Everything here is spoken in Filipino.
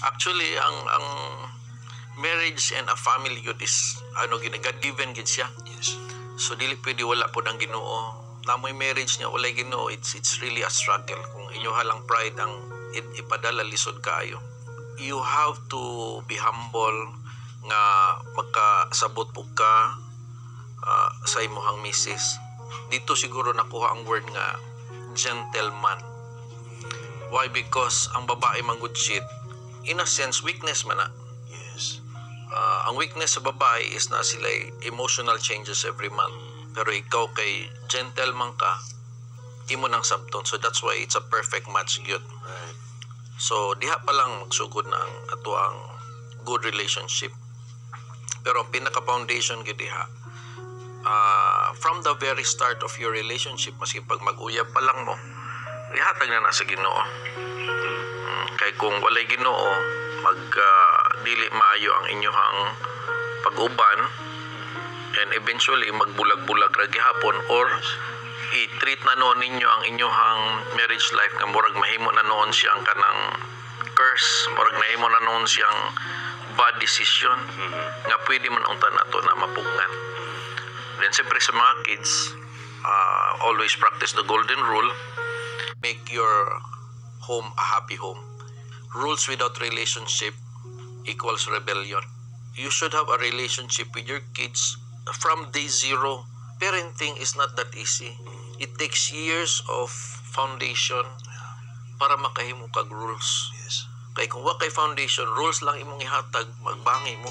Actually, ang marriage and a family yun is God given gid siya. Yes. So dili pwede wala po ng Ginoo. Namoy marriage niya walay Ginoo, it's really a struggle. Kung inyo halang pride ang ipadala lisod kaayo. You have to be humble nga magkasabot po ka sa imuhang misis. Dito siguro nakuha ang word nga gentleman. Why? Because ang babae manggod cheat, in a sense weakness man na. Yes. Ang weakness sa babae is na sila emotional changes every month. Pero ikaw kay gentleman ka, imo nang sabton. So that's why it's a perfect match gyud. Right. So diha pa lang magsugod na ang ato ang good relationship. Pero ang pinaka-foundation gyud diha, from the very start of your relationship, maski pag mag-uyab pa lang mo, ihatag na sa Ginoo. Kay kung walay Ginoo, dili maayo ang inyong pag-uban, and eventually magbulag-bulag ra gihapon, or i-treat na noon ninyo ang inyong marriage life nga murag mahimo na noon siyang kanang curse, murag mahimo na noon siyang bad decision nga pwede man unta nato na mapugnan. Then siyempre sa mga kids, always practice the golden rule: make your home a happy home. Rules without relationship equals rebellion. You should have a relationship with your kids from day zero. Parenting is not that easy. It takes years of foundation para makahimo kag rules. Yes. Kay kung wa kay foundation, rules lang imong ihatag, magbangi mo.